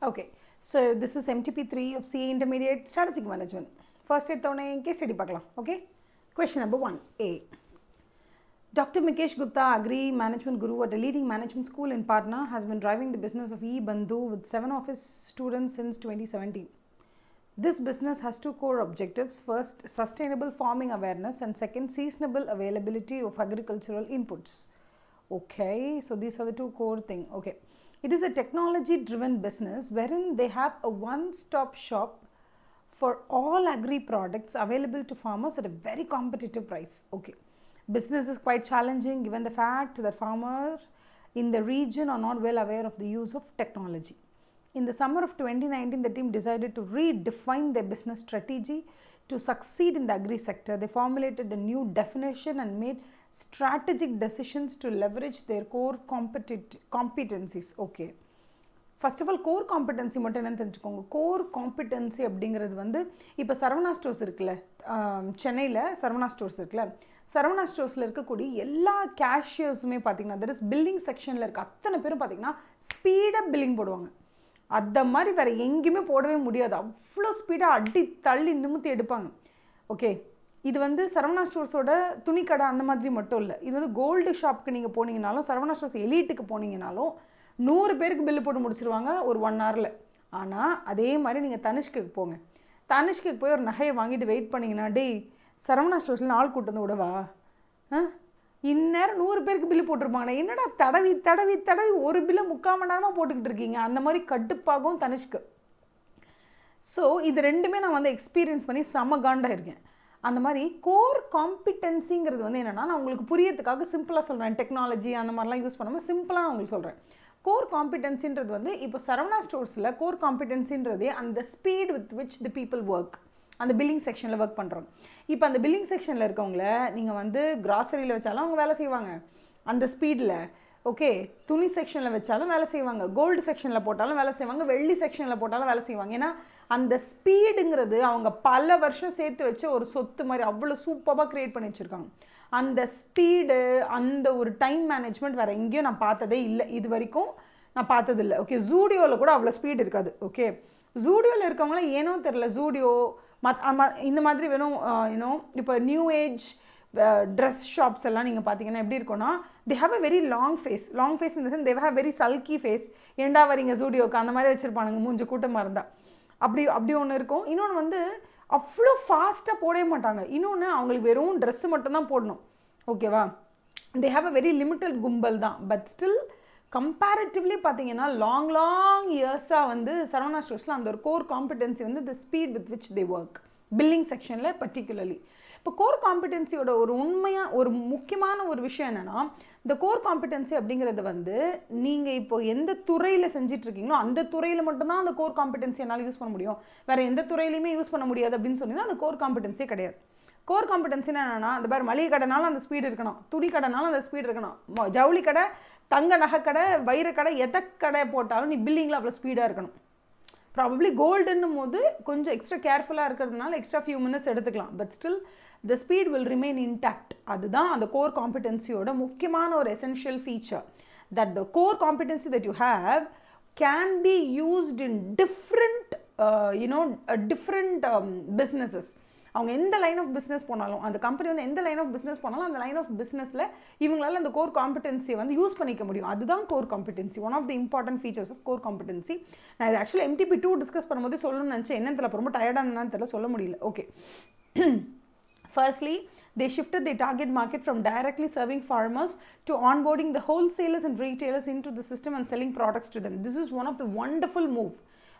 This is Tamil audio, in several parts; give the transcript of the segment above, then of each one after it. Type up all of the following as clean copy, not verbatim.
Okay, so this is MTP3 of CA Intermediate Strategic Management. First case study பார்க்கலாம். Okay, question number 1A. Dr. Mikesh Gupta, Agri Management Guru at a leading management school in Patna, has been driving the business of E-Bandhu with 7 of his students since 2017. This business has two core objectives. First, sustainable farming awareness, and second, seasonable availability of agricultural inputs. Okay, so these are the two core things. Okay, it is a technology driven business wherein they have a one-stop shop for all agri products available to farmers at a very competitive price. Okay, business is quite challenging given the fact that farmers in the region are not well aware of the use of technology. In the summer of 2019, the team decided to redefine their business strategy to succeed in the agri sector. They formulated a new definition and made strategic decisions to leverage their core competencies. Okay. First of all, core competency மட்டும் என்னன்னு தெரிஞ்சுக்கோங்க. core competency அப்படிங்கிறது வந்து இப்போ சரவணா ஸ்டோர்ஸ் இருக்குல்ல, சென்னையில் சரவணா ஸ்டோர்ஸ் இருக்குல்ல, சரவணா ஸ்டோர்ஸில் இருக்கக்கூடிய எல்லா கேஷியர்ஸுமே பார்த்தீங்கன்னா, தட் இஸ் பில்லிங் செக்ஷனில் இருக்க அத்தனை பேரும் பார்த்தீங்கன்னா ஸ்பீடாக பில்லிங் போடுவாங்க. அந்த மாதிரி வேறு எங்கேயுமே போடவே முடியாது, அவ்வளோ ஸ்பீடாக அடி தள்ளி நிமித்தி எடுப்பாங்க. ஓகே, இது வந்து சரவணா ஸ்டோர்ஸோட துணிக்கடை அந்த மாதிரி மட்டும் இல்லை, இது வந்து கோல்டு ஷாப்புக்கு நீங்கள் போனீங்கனாலும், சரவணா ஸ்டோர்ஸ் எலீட்டுக்கு போனீங்கனாலும் 100 பேருக்கு பில்லு போட்டு முடிச்சிருவாங்க ஒரு 1 ஹவரில். ஆனால் அதே மாதிரி நீங்கள் தனிஷ்குக்கு போங்க, தனிஷ்குக்கு போய் ஒரு நகையை வாங்கிட்டு வெயிட் பண்ணிங்கன்னா, டேய் சரவணா ஸ்டோர்ஸில் ஆள் கூட்டு வந்து விடவா, இந்நேரம் 100 பேருக்கு பில்லு போட்டிருப்பாங்கண்ணா, என்னடா தடவி தடவி தடவி ஒரு பில்லை 3/4 மணி நேரமாக போட்டுக்கிட்டு இருக்கீங்க, அந்த மாதிரி கட்டுப்பாகும் தனிஷ்கு. ஸோ இது ரெண்டுமே நான் வந்து எக்ஸ்பீரியன்ஸ் பண்ணி செம காண்டாக இருக்கேன். அந்த மாதிரி கோர் காம்பிடென்சிங்கிறது வந்து என்னென்னா, நான் உங்களுக்கு புரியறதுக்காக சிம்பிளாக சொல்கிறேன், டெக்னாலஜி அந்த மாதிரிலாம் யூஸ் பண்ணாமல் சிம்பிளாக நான் உங்களுக்கு சொல்கிறேன். கோர் காம்பிடென்சின்றது வந்து இப்போ சரவணா ஸ்டோர்ஸில் கோர் காம்பிடென்சின்றதே அந்த speed with which the people work, அந்த பில்லிங் செக்ஷனில் ஒர்க் பண்ணுறோம். இப்போ அந்த பில்லிங் செக்ஷனில் இருக்கவங்கள நீங்கள் வந்து கிராசரியில் வச்சாலும் அவங்க வேலை செய்வாங்க அந்த ஸ்பீடில். ஓகே, துணி செக்ஷனில் வச்சாலும் வேலை செய்வாங்க, கோல்டு செக்ஷனில் போட்டாலும் வேலை செய்வாங்க, வெள்ளி செக்ஷனில் போட்டாலும் வேலை செய்வாங்க. ஏன்னா அந்த ஸ்பீடுங்கிறது அவங்க பல வருஷம் சேர்த்து வச்ச ஒரு சொத்து மாதிரி அவ்வளோ சூப்பராக க்ரியேட் பண்ணி வச்சுருக்காங்க. அந்த ஸ்பீடு, அந்த ஒரு டைம் மேனேஜ்மெண்ட் வேறு எங்கேயும் நான் பார்த்ததே இல்லை, இது வரைக்கும் நான் பார்த்ததில்லை. ஓகே, ஜூடியோவில் கூட அவ்வளோ ஸ்பீடு இருக்காது. ஓகே, ஜூடியோவில் இருக்கவங்களாம் ஏனோ தெரில, ஜூடியோ இந்த மாதிரி வேணும் யூனோ, இப்போ நியூ ஏஜ் ட்ரெஸ் ஷாப்ஸ் எல்லாம் நீங்கள் பார்த்தீங்கன்னா எப்படி இருக்கும்னா, they have a very long face இந்த sense they have very sulky face. ஏண்டா வரீங்க ஜூடியோக்கு அந்த மாதிரி வச்சுருப்பானுங்க, மூஞ்சு கூட்டமாக இருந்தால் அப்படி ஒன்று இருக்கும். இன்னொன்று வந்து அவ்வளோ ஃபாஸ்ட்டாக போடவே மாட்டாங்க. இன்னொன்று அவங்களுக்கு வெறும் ட்ரெஸ்ஸு மட்டும்தான் போடணும். ஓகேவா, தே ஹாவ் அ வெரி லிமிட்டட் கும்பல் தான். பட் ஸ்டில் கம்பேரிட்டிவ்லி பார்த்தீங்கன்னா லாங் இயர்ஸாக வந்து சரவணா ஸ்டோர்ஸில் அந்த ஒரு கோர் காம்பிடென்சி வந்து the speed with which they work, billing செக்ஷனில் பர்டிகுலர்லி. இப்போ கோர் காம்பிடென்சியோட ஒரு முக்கியமான ஒரு விஷயம் என்னென்னா, இந்த கோர் காம்பிடென்சி அப்படிங்கிறது வந்து நீங்கள் இப்போ எந்த துறையில் செஞ்சிட்ருக்கீங்களோ அந்த துறையில் மட்டும்தான் அந்த கோர் காம்பிடென்சி என்னால் யூஸ் பண்ண முடியும், வேறு எந்த துறையிலையுமே யூஸ் பண்ண முடியாது அப்படின்னு சொன்னீங்கன்னா அந்த கோர் காம்பிடென்சியே கிடையாது. கோர் காம்பிடென்சினா என்னென்னா, அந்த மாதிரி மளிகை கடைனாலும் அந்த ஸ்பீடு இருக்கணும், துணி கடைனாலும் அந்த ஸ்பீடு இருக்கணும், ஜவுளி கடை, தங்க நகை கடை, வைரக்கடை, எதை கடை போட்டாலும் நீ பில்லிங்கில் அவ்வளோ ஸ்பீடாக இருக்கணும். ப்ராபப்ளி கோல்டுன்னும் போது கொஞ்சம் எக்ஸ்ட்ரா கேர்ஃபுல்லாக இருக்கிறதுனால எக்ஸ்ட்ரா ஃபியூ மினிட்ஸ் எடுத்துக்கலாம், but still the speed will remain intact. அதுதான் அந்த கோர் காம்பிடென்சியோட முக்கியமான ஒரு essential feature, that the core competency that you have can be used in different different businesses. அவங்க எந்த லைன் ஆஃப் பிஸ்னஸ் போனாலும், அந்த கம்பெனி வந்து எந்த லைன் ஆஃப் பிஸ்னஸ் போனாலும் அந்த லைன் ஆஃப் பிஸ்னஸில் இவங்களால அந்த கோர் காம்பிடென்சியை வந்து யூஸ் பண்ணிக்க முடியும். அதுதான் core competency, one of the important features of core competency. நான் இது ஆக்சுவலாக MTP2 டிஸ்கஸ் பண்ணும்போது சொல்லணும்னு நினச்சேன், என்னன்னு தெரியல, ரொம்ப டயர்டானு தெரியல, சொல்ல முடியல. Okay, firstly, they shifted their target market from directly serving farmers to onboarding the wholesalers and retailers into the system and selling products to them. This is one of the wonderful move.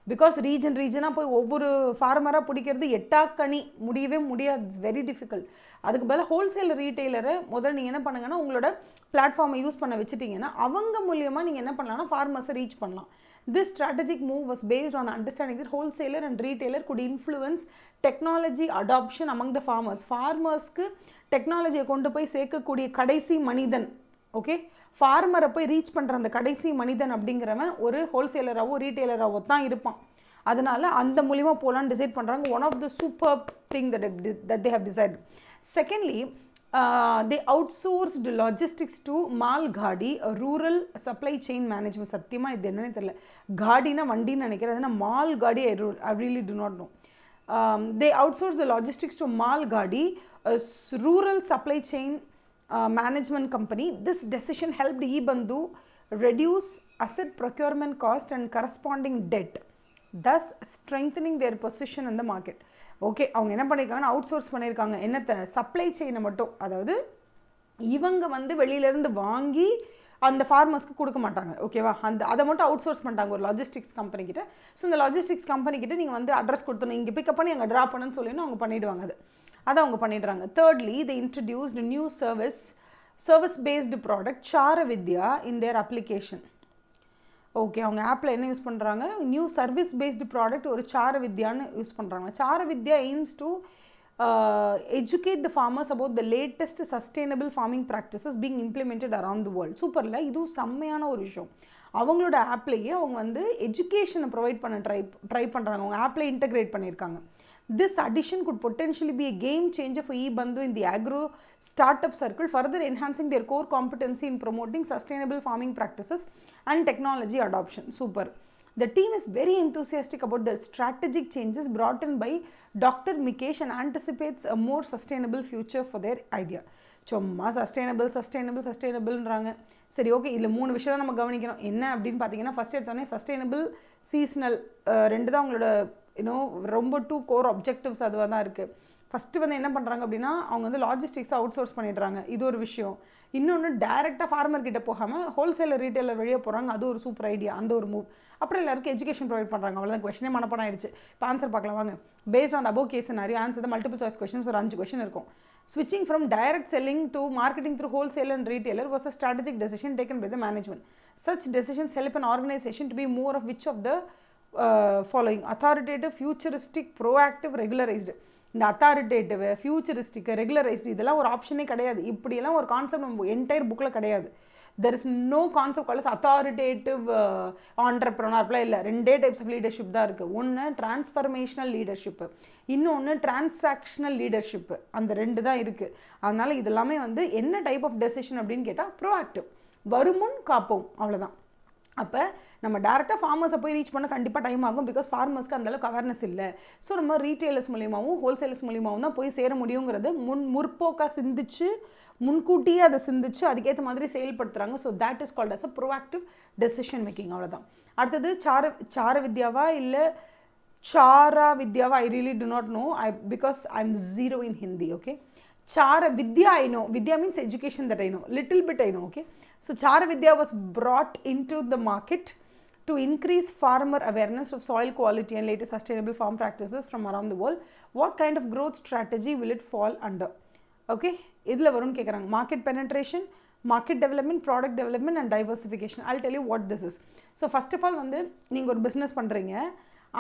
Because ரீஜனாக போய் ஒவ்வொரு ஃபார்மராக பிடிக்கிறது எட்டாக்கணி முடியவே முடியாது, இட்ஸ் வெரி டிஃபிகல்ட். அதுக்கு பதிலாக ஹோல்சேலர் ரீட்டெய்லரை முதல்ல நீங்கள் என்ன பண்ணுங்கன்னா, உங்களோட பிளாட்ஃபார்மை யூஸ் பண்ண வச்சுட்டிங்கன்னா அவங்க மூலியமாக நீங்கள் என்ன பண்ணலாம்னா ஃபார்மர்ஸை ரீச் பண்ணலாம். This strategic move was based on understanding that wholesaler and retailer could influence technology adoption among the farmers. ஃபார்மர்ஸ்க்கு டெக்னாலஜியை கொண்டு போய் சேர்க்கக்கூடிய கடைசி மனிதன், ஓகே, ஃபார்மரை போய் ரீச் பண்ணுற அந்த கடைசி மனிதன் அப்படிங்கிறவன் ஒரு ஹோல்சேலராகவோ ரீட்டெய்லராகவோ தான் இருப்பான். அதனால் அந்த மூலிமா போகலான்னு டிசைட் பண்ணுறாங்க. One of the super thing that they have decide. Secondly, they outsourced logistics to Malgadi, a rural supply chain management. சத்தியமா இது என்னன்னு தெரியல. காடினா வண்டின்னு நினைக்கிறேன். அதுனா Malgadi I really do not know. They outsourced the logistics to Malgadi, a rural supply chain management company. This decision helped E-Bandhu reduce asset procurement cost and corresponding debt, thus strengthening their position in the market. Okay, அவங்க என்ன பண்ணியிருக்காங்கன்னா அவுட் சோர்ஸ் பண்ணியிருக்காங்க. என்னத்தை? சப்ளை செயினை மட்டும். அதாவது இவங்க வந்து வெளியிலேருந்து வாங்கி அந்த ஃபார்மர்ஸ்க்கு கொடுக்க மாட்டாங்க. ஓகேவா? அதை மட்டும் அவுட் சோர்ஸ் பண்ணிட்டாங்க ஒரு லாஜிஸ்டிக்ஸ் கம்பெனிக்கிட்ட. ஸோ இந்த லாஜிஸ்டிக்ஸ் கம்பெனிக்கிட்ட நீங்கள் வந்து அட்ரஸ் கொடுத்தணும், இங்கே பிக்கப் பண்ணி அங்கே ட்ராப் பண்ணுன்னு சொல்லினா அவங்க பண்ணிவிடுவாங்க. அதை அவங்க பண்ணிடுறாங்க. Thirdly, they introduced a new service based product, Charavidya, in their application. Okay, அவங்க ஆப்பில் என்ன யூஸ் பண்ணுறாங்க? நியூ சர்வீஸ் பேஸ்டு ப்ராடக்ட் ஒரு சாரவித்யான்னு யூஸ் பண்ணுறாங்க. சாரவித்யா aims to educate the farmers about the latest sustainable farming practices being implemented around the world. சூப்பரில், இதுவும் செம்மையான ஒரு விஷயம். அவங்களோட ஆப்லேயே அவங்க வந்து எஜுகேஷனை ப்ரொவைட் பண்ண ட்ரை பண்ணுறாங்க. அவங்க ஆப்பில் இன்டெகிரேட் பண்ணியிருக்காங்க. This addition could potentially be a game changer for E-Bandhu in the agro startup circle, further enhancing their core competency in promoting sustainable farming practices and technology adoption. Super. The team is very enthusiastic about the strategic changes brought in by Dr. Mikesh and anticipates a more sustainable future for their idea. சும்மா சஸ்டைனபிள்ன்றாங்க. சரி, ஓகே, இதில் 3 விஷயம் தான் நம்ம கவனிக்கணும். என்ன அப்படின்னு பார்த்தீங்கன்னா, ஃபஸ்ட் எடுத்தோடனே சஸ்டைனபிள், சீசனல், ரெண்டு தான் அவங்களோட ரொம்ப 2 கோர் ஆப்ஜெக்டிவ்ஸ் அதுவாக தான் இருக்குது. ஃபஸ்ட்டு வந்து என்ன பண்ணுறாங்க அப்படின்னா, அவங்க வந்து லாஜிஸ்டிக்ஸை அவுட் சோர்ஸ் பண்ணிடுறாங்க. இது ஒரு விஷயம். இன்னொன்று, டைரெக்டாக ஃபார்மர் கிட்ட போகாமல் ஹோல்சேலர் ரீட்டைலர் வழியாக போகிறாங்க. அது ஒரு சூப்பர் ஐடியா, அந்த ஒரு மூவ். அப்புறம் எல்லாருக்கும் எஜுகேஷன் ப்ரொவைட் பண்ணுறாங்க. அவ்வளோதான், கொஸ்டினே மனப்பாடம் ஆயிடுச்சு. இப்போ ஆன்சர் பார்க்கலாம் வாங்க. Based on above case scenario answer தான் மல்டிபிள் சாய்ஸ் கொஸ்டின்ஸ். ஒரு 5 கொஸ்டின் இருக்கும். Switching from direct selling to marketing through wholesaler and retailer was a strategic decision taken by the management. Such decisions help an organization to be more of which of the following: authoritative, futuristic, proactive, regularized. இந்த அத்தாரிட்டேட்டிவ், ஃபியூச்சரிஸ்டிக், ரெகுலரைஸ்டு இதெல்லாம் ஒரு ஆப்ஷனே கிடையாது. இப்படியெல்லாம் ஒரு கான்செப்ட் நம்ம என்டையர் புக்கில் கிடையாது. There is no concept called authoritative entrepreneur. அப்படிலாம் இல்லை. 2 டைப்ஸ் ஆஃப் லீடர்ஷிப் தான் இருக்குது. ஒன்று டிரான்ஸ்ஃபர்மேஷனல் லீடர்ஷிப்பு, இன்னொன்று டிரான்சாக்ஷனல் லீடர்ஷிப்பு. அந்த 2 தான் இருக்குது. அதனால் இதெல்லாமே வந்து என்ன டைப் ஆஃப் டெசிஷன் அப்படின்னு கேட்டால் ப்ரோஆக்டிவ், வருமுன் காப்போம், அவ்வளோதான். அப்போ நம்ம டேரெக்டாக ஃபார்மர்ஸை போய் ரீச் பண்ண கண்டிப்பாக டைம் ஆகும். பிகாஸ் ஃபார்மர்ஸ்க்கு அந்தளவுக்கு அவேர்னஸ் இல்லை. ஸோ நம்ம ரீட்டெயிலர்ஸ் மூலியமாகவும் ஹோல்சேலர்ஸ் மூலியமாகவும் தான் போய் சேர முடியுங்கிறது முற்போக்காக சிந்திச்சு, முன்கூட்டியே அதை சிந்திச்சு அதுக்கேற்ற மாதிரி செயல்படுத்துகிறாங்க. So that is called as a proactive decision making. அவ்வளோதான். அடுத்தது சார வித்யாவா இல்லை சாரா வித்யாவா? I really do not know. Because I am zero in Hindi. Okay, Chara Vidya I know. Vidya means education, that I know. Little bit I know. Okay. So Chara Vidya was brought into the market to increase farmer awareness of soil quality and latest sustainable farm practices from around the world. What kind of growth strategy will it fall under? Okay. இதில் வரும்னு கேட்குறாங்க. Market penetration, market development, product development and diversification. I'll tell you what this is. So first of all வந்து நீங்கள் ஒரு பிஸ்னஸ் பண்ணுறீங்க.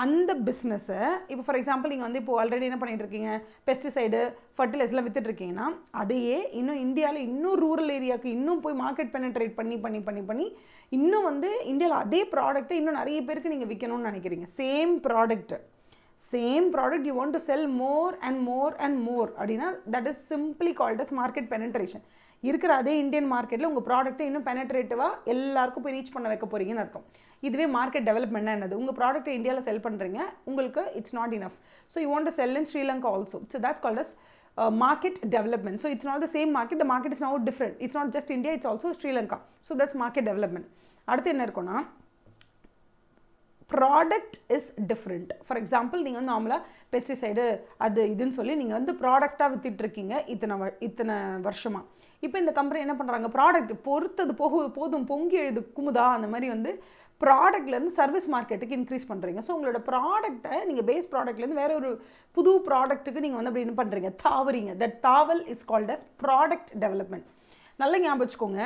அந்த பிஸ்னஸை இப்போ ஃபார் எக்ஸாம்பிள் நீங்கள் வந்து இப்போது ஆல்ரெடி என்ன பண்ணிகிட்டு இருக்கீங்க, பெஸ்டிசைடு, ஃபர்டிலைசர்லாம் விற்றுட்ருக்கீங்கன்னா, அதையே இன்னும் இந்தியாவில் இன்னும் ரூரல் ஏரியாவுக்கு இன்னும் போய் மார்க்கெட் பெனட்ரேட் பண்ணி இன்னும் வந்து இந்தியாவில் அதே ப்ராடக்ட்டை இன்னும் நிறைய பேருக்கு நீங்கள் விற்கணும்னு நினைக்கிறீங்க. Same product you want to sell more and more அப்படின்னா that is simply called as market penetration. இருக்கிற அதே இந்தியன் மார்க்கெட்டில் உங்கள் ப்ராடக்ட்டை இன்னும் பெனட்ரேட்டிவாக எல்லாருக்கும் போய் ரீச் பண்ண வைக்க போகிறீங்கன்னு அர்த்தம். இதுவே மார்க்கெட் டெவலப்மெண்ட் என்னது? உங்கள் ப்ராடக்ட்டை இந்தியாவில் செல் பண்ணுறீங்க, உங்களுக்கு it's not enough. So you want to sell in Sri Lanka also. So that's called as market development. So it's not the same market, the market is now different. It's not just India, it's also Sri Lanka. So that's market development. அடுத்து என்ன இருக்குன்னா, product is different. For example நீங்கள் வந்து நார்மலாக பெஸ்டிசைடு அது இதுன்னு சொல்லி நீங்கள் வந்து ப்ராடக்டாக விற்றுட்ருக்கீங்க இத்தனை வருஷமாக. இப்போ இந்த கம்பெனி என்ன பண்ணுறாங்க, ப்ராடக்ட் பொறுத்தது போதும் பொங்கி எழுது குமுதா அந்த மாதிரி வந்து ப்ராடக்ட்லேருந்து சர்வீஸ் மார்க்கெட்டுக்கு இன்க்ரீஸ் பண்ணுறீங்க. ஸோ உங்களோட ப்ராடக்ட்டை நீங்கள் பேஸ் ப்ராடக்ட்லேருந்து வேறு ஒரு புது ப்ராடக்ட்டுக்கு நீங்கள் வந்து அப்படி என்ன பண்ணுறீங்க, தாவறீங்க. தட் தாவல் is called as product development. நல்லா ஞாபகம் வச்சுக்கோங்க,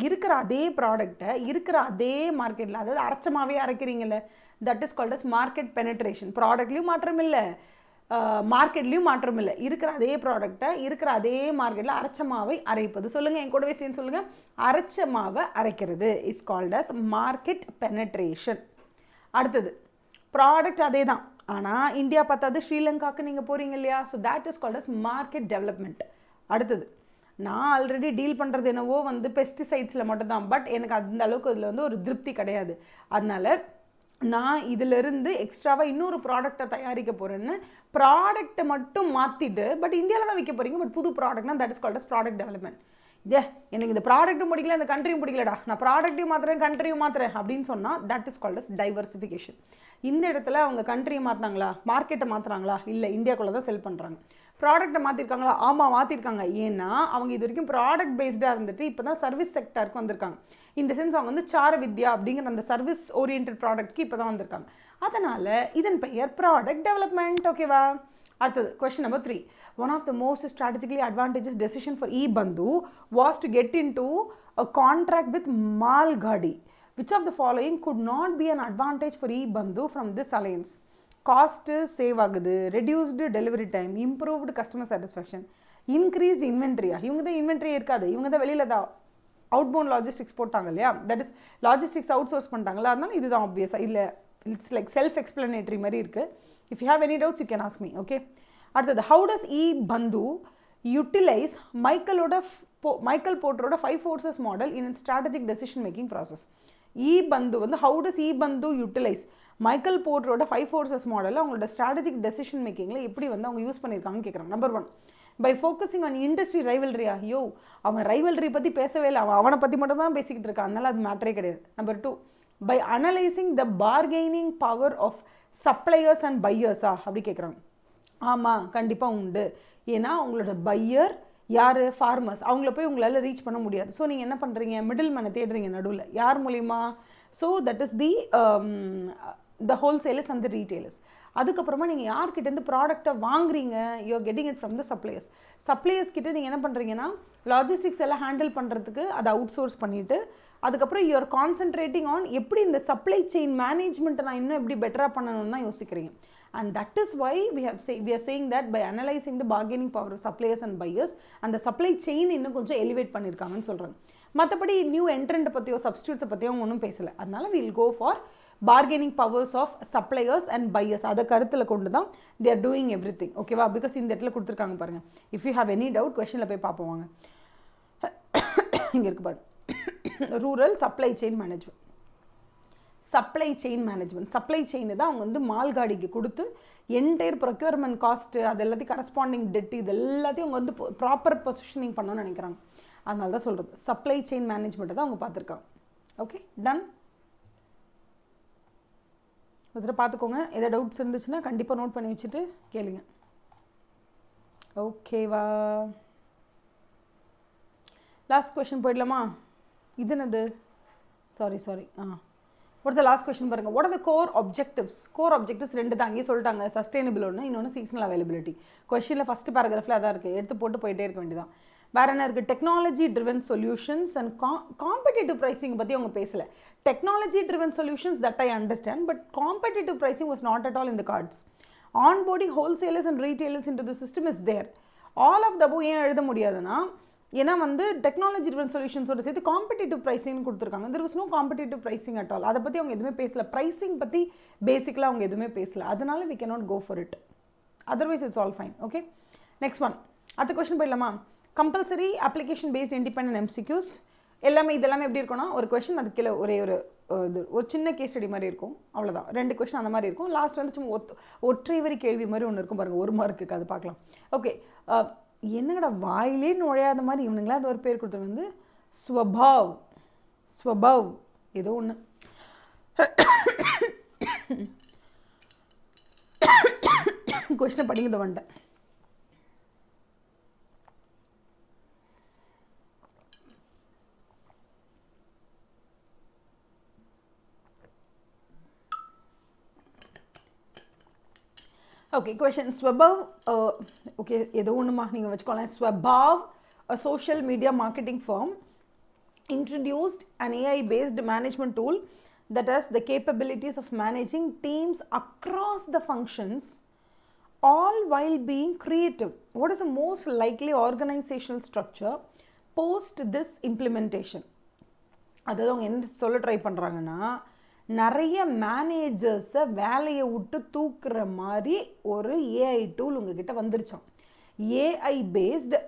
இருக்கிற அதே ப்ராடக்டை இருக்கிற அதே மார்க்கெட்டில், அதாவது அரைச்சமாகவே அரைக்கிறீங்கல்ல, that is called as market penetration. ப்ராடக்ட்லேயும் மாற்றம் இல்லை, மார்க்கெட்லேயும் மாற்றம் இல்லை. இருக்கிற அதே ப்ராடக்டை இருக்கிற அதே மார்க்கெட்டில் அரைச்சமாவை அரைப்பது. சொல்லுங்கள், என் கூடவே சேர்ந்து சொல்லுங்கள். அரைச்சமாவை அரைக்கிறது is called as market penetration. அடுத்தது ப்ராடக்ட் அதே தான், ஆனால் இந்தியா பார்த்தாது ஸ்ரீலங்காவுக்கு நீங்கள் போகிறீங்க இல்லையா, so that is called as market development. அடுத்தது நான் ஆல்ரெடி டீல் பண்ணுறது என்னவோ வந்து பெஸ்டிசைட்ஸில் மட்டும்தான், பட் எனக்கு அந்த அளவுக்கு இதில் வந்து ஒரு திருப்தி கிடையாது. அதனால் நான் இதிலிருந்து எக்ஸ்ட்ராவாக இன்னொரு ப்ராடக்டை தயாரிக்க போகிறேன்னு ப்ராடக்ட்டை மட்டும் மாற்றிட்டு, பட் இந்தியாவில் தான் விற்க போகிறீங்க, பட் புது ப்ராடக்ட்னா that is called as product development. எனக்கு இந்த ப்ராடக்ட்டும் பிடிக்கல, இந்த கண்ட்ரியும் பிடிக்கலடா, நான் ப்ராடக்ட்டையும் மாற்றுறேன் கண்ட்ரியும் மாற்றுறேன் அப்படின்னு சொன்னால் that is called as diversification. இந்த இடத்துல அவங்க கண்ட்ரியை மாற்றினாங்களா, மார்க்கெட்டை மாற்றுறாங்களா, இல்லை இந்தியாக்குள்ளே தான் செல் பண்ணுறாங்க. ப்ராடக்ட்டை மாற்றிருக்காங்களா, ஆமாம் மாற்றிருக்காங்க. ஏன்னா அவங்க இது வரைக்கும் ப்ராடக்ட் பேஸ்டாக இருந்துட்டு இப்போ தான் சர்வீஸ் செக்டருக்கு வந்திருக்காங்க. இந்த சென்ஸ் அவங்க வந்து சார வித்யா அப்படிங்கிற அந்த சர்வீஸ் ஓரியன்ட் ப்ராடக்ட்க்கு இப்போ தான் வந்திருக்காங்க. அதனால் இதன் பெயர் ப்ராடக்ட் டெவலப்மெண்ட். ஓகேவா? அடுத்தது question number 3. One of the most strategically advantageous decision for E-Bandhu was to get into a contract with Malgadi. Which of the following could not be an advantage for E-Bandhu from this alliance? Cost save ஆகுது, reduced delivery time, improved customer satisfaction, increased inventory. இவங்க தான் இன்வென்ட்ரி இருக்காது, இவங்க தான் வெளியில் தான் அவுட்பவுண்ட் லாஜிஸ்டிக்ஸ் போட்டாங்க இல்லையா, that is logistics out source பண்ணிட்டாங்களா, அதனால இதுதான் ஆப்வியஸாக இல்லை. இட்ஸ் லைக் செல்ஃப் எக்ஸ்பிளனேட்டரி மாதிரி இருக்குது. If you have any doubts you can ask me. Okay, அடுத்தது how does E-Bandhu utilise Michael போர்ட்டரோட 5 forces model in strategic decision making process. E-Bandhu வந்து how does E-Bandhu utilise Michael போர்ட்டரோட 5 forces மாடலில் அவங்களோட ஸ்ட்ராட்டஜிக் டெசிஷன் மேக்கிங்கில் எப்படி வந்து அவங்க யூஸ் பண்ணியிருக்காங்கன்னு கேட்குறாங்க. Number 1, by focusing on industry ரைவல்ரியா. அவன் ரைவல்ரி பற்றி பேசவே இல்லை, அவனை பற்றி மட்டும் தான் பேசிக்கிட்டு இருக்கான், அதனால அது மேட்டரே கிடையாது. Number 2, by analysing the bargaining power of suppliers and பையர்ஸா அப்படி கேட்குறாங்க. ஆமாம், கண்டிப்பாக உண்டு. ஏன்னா உங்களோட பையர் யார், ஃபார்மர்ஸ், அவங்கள போய் உங்களால் ரீச் பண்ண முடியாது. ஸோ நீங்கள் என்ன பண்ணுறீங்க, மிடில் மேனை தேடுறீங்க நடுவில், யார் மூலிமா? So that is the wholesalers and the retailers. அதுக்கப்புறமா நீங்கள் யார்கிட்டேருந்து ப்ராடக்டை வாங்குறீங்க, you're getting it from the suppliers. Suppliers கிட்டே நீங்கள் என்ன பண்ணுறீங்கன்னா லாஜிஸ்டிக்ஸ் எல்லாம் ஹேண்டில் பண்ணுறதுக்கு அதை அவுட் சோர்ஸ் பண்ணிவிட்டு, அதுக்கப்புறம் யூஆர் கான்சென்ட்ரேட்டிங் ஆன் எப்படி இந்த சப்ளை செயின் மேனேஜ்மெண்ட்டை நான் இன்னும் எப்படி பெட்டராக பண்ணணும்னு தான் யோசிக்கிறீங்க. And that is why we are saying that by analyzing the bargaining power of suppliers and buyers, and the supply chain இன்னும் கொஞ்சம் எலிவேட் பண்ணியிருக்காங்கன்னு சொல்கிறாங்க. மற்றபடி நியூ என்ட்ரண்ட் பற்றியோ சப்ஸ்டியூட்ஸை பற்றியோ ஒன்றும் பேசலை. அதனால will go for bargaining powers of suppliers and buyers. அதை கருத்தில் கொண்டு தான் they are doing everything. ஓகேவா? பிகாஸ் இந்த இடத்துல கொடுத்துருக்காங்க பாருங்கள். If you have any doubt கொஸ்டினில் போய் பார்ப்போம் வாங்க. இங்கே இருக்கு பாருங்க, rural supply chain management. Supply chain தான் அவங்க வந்து மால்காடிக்கு கொடுத்து என்டையர் ப்ரொக்யூர்மெண்ட் காஸ்ட்டு அது எல்லாத்தையும் கரஸ்பாண்டிங் டெட் இது எல்லாத்தையும் அவங்க வந்து ப்ராப்பர் பொசிஷனிங் பண்ணணும்னு நினைக்கிறாங்க. அதனால தான் சொல்கிறது சப்ளை செயின் மேனேஜ்மெண்ட்டை தான் அவங்க பார்த்துருக்காங்க. Okay, done. ஒருத்தர் பார்த்துக்கோங்க, எதாவது டவுட்ஸ் இருந்துச்சுன்னா கண்டிப்பாக நோட் பண்ணி வச்சுட்டு கேளுங்க. ஓகேவா? லாஸ்ட் கொஷின் போயிடலாமா? இது என்னது? சாரி ஒருத்தர் லாஸ்ட் கொஸ்டின் பாருங்கள். What are the core objectives ரெண்டு தான் அங்கேயே சொல்லிட்டாங்க. சஸ்டைனபிள் ஒன்று, இன்னொன்று சீசனல் அவைலபிலிட்டி. கொஸ்டினில் ஃபஸ்ட்டு பேராகிராஃபில் அதான் இருக்குது, எடுத்து போட்டு போயிட்டே இருக்க வேண்டியதான். வேறு என்ன இருக்குது? Technology driven solutions and competitive pricing பற்றி அவங்க பேசலை. Technology driven solutions that I understand, but competitive pricing was not at all in the cards. Onboarding wholesalers and retailers into the system is there. All of the above ஏன் எழுத முடியாதுன்னா, ஏன்னா வந்து டெக்னாலஜி ட்ரிவன் சொல்யூஷன்ஸோட சேர்த்து காம்படிட்டிவ் ப்ரைஸிங்னு கொடுத்துருக்காங்க. There was no competitive pricing at all. அதை பற்றி அவங்க எதுவுமே பேசல. ப்ரைஸிங் பற்றி பேசிக்கலாக அவங்க எதுவுமே பேசல. அதனால we can not go for it. Otherwise it's all fine. Okay, next one. அடுத்த கொஸ்டின் போயிடலாமா? Compulsory application based independent MCQs இதெல்லாமே எப்படி இருக்கும்னா, ஒரு கொஸ்டின் அது கீழே ஒரு சின்ன கேஸ் ஸ்டடி மாதிரி இருக்கும், அவ்வளோதான். 2 கொஸ்டின் அந்த மாதிரி இருக்கும். லாஸ்ட் வந்து சும்மா ஒற்றை வரி கேள்வி மாதிரி ஒன்று இருக்கும் பாருங்கள், 1 மார்க்குக்கு. அது பார்க்கலாம். ஓகே, என்னங்கடா வாயிலே நுழையாத மாதிரி இவனுங்களா அது ஒரு பேர் கொடுத்தது வந்து ஸ்வபாவ் ஏதோ ஒன்று. கொஸ்டினை படிங்கிறத வந்துட்டேன். Okay, question ஸ்வபாவ். ஓகே, ஏதோ ஒன்றுமா நீங்கள் வச்சுக்கோங்களேன். ஸ்வபாவ், a social media marketing firm, introduced an AI-based management tool that has the capabilities of managing teams across the functions, all while being creative. What is the most likely organizational structure post this implementation? அதாவது அவங்க என்ன சொல்ல ட்ரை பண்ணுறாங்கன்னா, நிறைய மேனேஜர்ஸை வேலையை விட்டு தூக்குற மாதிரி ஒரு ஏஐ டூல் உங்ககிட்ட வந்துருச்சான். AI based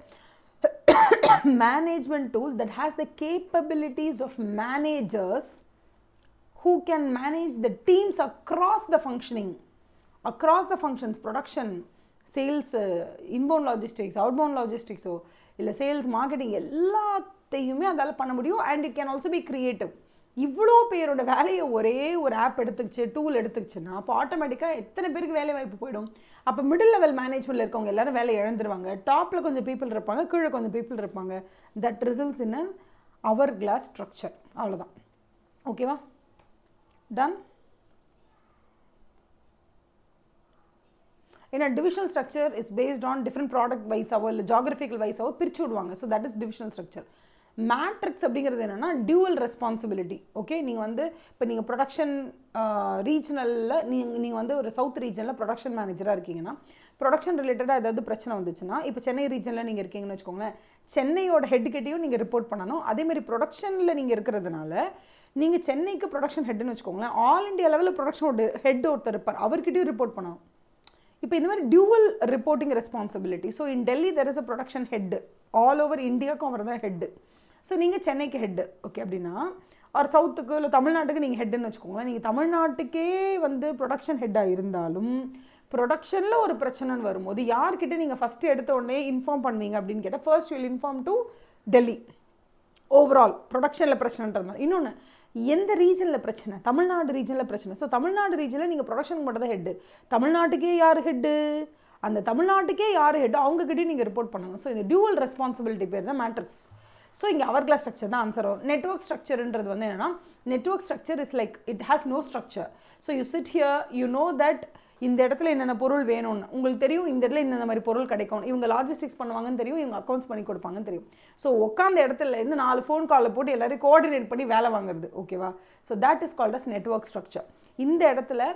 management tool that has the capabilities of managers who can manage the teams across the functions, production, sales, inbound logistics, outbound logistics, இல்லை sales, marketing, எல்லாத்தையுமே அதால் பண்ண முடியும். and it can also be creative. இவ்வளோ பேரோட வேலையை ஒரே ஒரு ஆப் எடுத்துக்கிச்சு, டூல் எடுத்துக்கிச்சுன்னா அப்போ ஆட்டோமேட்டிக்காக எத்தனை பேருக்கு வேலை வாய்ப்பு போயிடும். அப்போ மிடில் லெவல் மேனேஜ்மெண்ட்டில் இருக்கவங்க எல்லாரும் வேலை இழந்துருவாங்க. டாப்பில் கொஞ்சம் பீப்புள் இருப்பாங்க, கீழே கொஞ்சம் பீப்புள் இருப்பாங்க. That results in our class structure. அவ்வளோதான். ஓகேவா? டன். ஏன்னா divisional structure is based on different product வைஸாவோ இல்லை ஜாகிரபிக்கல் வைஸாவோ பிரித்து விடுவாங்க. So that is divisional structure. Matrix அப்படிங்கிறது என்னென்னா டியூவல் ரெஸ்பான்சிபிலிட்டி. ஓகே, நீங்கள் வந்து இப்போ நீங்கள் ப்ரொடக்ஷன் ரீஜனலில் நீங்கள் வந்து ஒரு சவுத் ரீஜனில் ப்ரொடக்ஷன் மேனேஜராக இருக்கீங்கன்னா, ப்ரொடக்ஷன் ரிலேட்டடாக ஏதாவது பிரச்சனை வந்துச்சுன்னா, இப்போ சென்னை ரீஜனில் நீங்கள் இருக்கீங்கன்னு வச்சுக்கோங்களேன், சென்னையோட ஹெட்டுக்கிட்டையும் நீங்கள் ரிப்போர்ட் பண்ணணும். அதேமாதிரி ப்ரொடக்ஷனில் நீங்கள் இருக்கிறதுனால நீங்கள் சென்னைக்கு ப்ரொடக்ஷன் ஹெட்டுன்னு வச்சுக்கோங்களேன், ஆல் இண்டியா லெவலில் ப்ரொடக்ஷனோட ஹெட் ஒருத்தர் இருப்பார், அவர்கிட்டையும் ரிப்போர்ட் பண்ணணும். இப்போ இந்த மாதிரி dual reporting responsibility. So in Delhi there is a production head, all over இந்தியாவுக்கும் அவர் தான் ஹெட்டு. ஸோ நீங்கள் சென்னைக்கு ஹெட்டு, ஓகே, அப்படின்னா ஒரு சவுத்துக்கு இல்லை தமிழ்நாட்டுக்கு நீங்கள் ஹெட்டுன்னு வச்சுக்கோங்களேன். நீங்கள் தமிழ்நாட்டுக்கே வந்து ப்ரொடக்ஷன் ஹெட்டாக இருந்தாலும் ப்ரொடக்ஷனில் ஒரு பிரச்சனைன்னு வரும்போது யார்கிட்ட நீங்கள் ஃபஸ்ட்டு எடுத்த உடனே இன்ஃபார்ம் பண்ணுவீங்க அப்படின்னு கேட்டால், first you will inform to Delhi. Overall ப்ரொடக்ஷனில் பிரச்சனைன்றதுனால. இன்னொன்று, எந்த ரீஜனில் பிரச்சனை? தமிழ்நாடு ரீஜனில் பிரச்சனை. ஸோ தமிழ்நாடு ரீஜனில் நீங்கள் ப்ரொடக்ஷனுக்கு மட்டும் தான் ஹெட்டு. தமிழ்நாட்டுக்கே யார் ஹெட்டு? அந்த தமிழ்நாட்டுக்கே யார் ஹெட்டு அவங்ககிட்டயும் நீங்கள் ரிப்போர்ட் பண்ணணும். ஸோ இந்த டியூவல் ரெஸ்பான்சிபிலிட்டி பேர் தான் மேட்ரிக்ஸ். ஸோ இங்கே அவர் கிளாஸ் ஸ்ட்ரக்சர் தான் ஆன்சர் வரும். நெட்வொர்க் ஸ்ட்ரக்சர்ன்றது வந்து என்னென்னா, network structure is like it has no structure. So you sit here, you know that இந்த இடத்துல என்னென்ன பொருள் வேணும்னு உங்களுக்கு தெரியும், இந்த இடத்துல இந்த மாதிரி பொருள் கிடைக்கும், இவங்க லாஜிஸ்டிக்ஸ் பண்ணுவாங்கன்னு தெரியும், இவங்க அக்கௌண்ட்ஸ் பண்ணி கொடுப்பாங்கன்னு தெரியும். ஸோ உட்காந்த இடத்துல இருந்து 4 ஃபோன் காலில் போட்டு எல்லாரையும் கோஆர்டினேட் பண்ணி வேலை வாங்குறது. ஓகேவா? So that is called as network structure. இந்த இடத்துல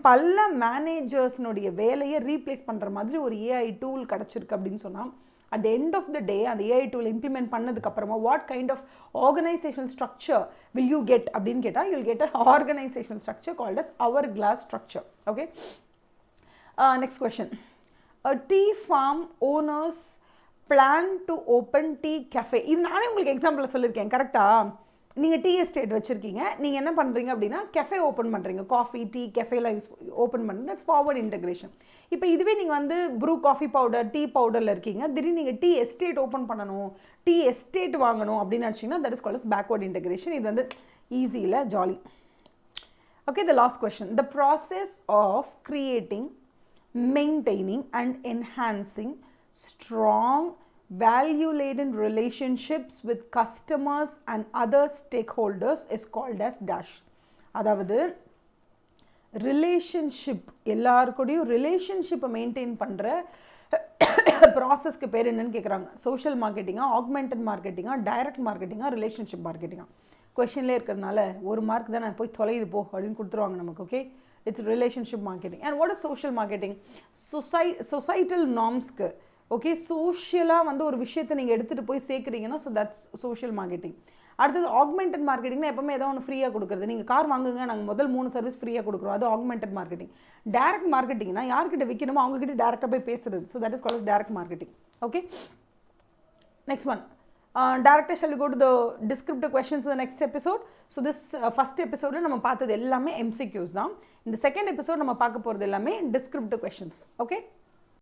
பல மேனேஜர்ஸ்னுடைய வேலையை ரீப்ளேஸ் பண்ணுற மாதிரி ஒரு ஏஐ டூல் கிடச்சிருக்கு அப்படின்னு சொன்னால், at the end of the day அந்த AI tool implement பண்ணதுக்கு அப்புறமா what kind of organizational structure will you get அப்படின்னு கேட்டா, you will get an organizational structure called as hourglass structure. Okay, next question. A tea farm owners plan to open tea cafe. இது நானே உங்களுக்கு எக்ஸாம்பிள் சொல்லியிருக்கேன், கரெக்டா? நீங்கள் டீ எஸ்டேட் வச்சுருக்கீங்க, நீங்கள் என்ன பண்ணுறீங்க அப்படின்னா கெஃபே ஓப்பன் பண்ணுறீங்க, காஃபி டீ கெஃபேலாம் ஓப்பன் பண்ணுறது, தட்ஸ் ஃபார்வர்ட் இன்டெகிரேஷன். இப்போ இதுவே நீங்கள் வந்து ப்ரூ காஃபி பவுடர் டீ பவுடரில் இருக்கீங்க, திடீர்னு நீங்கள் டீ எஸ்டேட் ஓப்பன் பண்ணணும், டீ எஸ்டேட் வாங்கணும் அப்படின்னு நினச்சிங்கன்னா that is called as backward integration. இது வந்து ஈஸியில் jolly. Okay, the last question. The process of creating, maintaining and enhancing strong value-laden relationships with customers and other stakeholders is called as dash. அதாவது ரிலேஷன்ஷிப், எல்லாருக்கூடையும் ரிலேஷன்ஷிப்பை மெயின்டைன் பண்ணுற ப்ராசஸ்க்கு பேர் என்னன்னு கேட்குறாங்க. சோஷியல் மார்க்கெட்டிங்கா, ஆக்மெண்டட் மார்க்கெட்டிங்கா, டைரக்ட் மார்க்கெட்டிங்கா, ரிலேஷன்ஷிப் மார்க்கெட்டிங்கா? கொஷின்லேயே இருக்கிறதுனால ஒரு மார்க் தானே போய் தொலைது போ அப்படின்னு கொடுத்துருவாங்க நமக்கு. Okay, it's relationship marketing. And what is social marketing? Societal நார்ம்ஸ்க்கு, ஓகே, சோஷியலாக வந்து ஒரு விஷயத்தை நீங்கள் எடுத்துகிட்டு போய் சேர்க்குறீங்கன்னா, ஸோ தட்ஸ் சோஷியல் மார்க்கெட்டிங். அடுத்தது ஆக்மெண்டட் மார்க்கெட்டிங்னா எப்பவுமே ஏதோ ஒன்று ஃப்ரீயாக கொடுக்குறது. நீங்கள் கார் வாங்குங்க, நாங்கள் முதல் 3 சர்வீஸ் ஃப்ரீயாக கொடுக்குறோம், அது ஆக்மெண்டட் மார்க்கெட்டிங். டேரக்ட் மார்க்கெட்டிங்னா யார்கிட்ட விற்கணுமோ அவங்ககிட்ட டேரெக்டாக போய் பேசுறது. So that is called direct marketing. Okay, next one. Directly shall we go to the descriptive questions in the next episode. So this first episode நம்ம பார்த்தது எல்லாமே MCQs தான். இந்த செகண்ட் எபிசோட் நம்ம பார்க்க போகிறது எல்லாமே descriptive questions. Okay.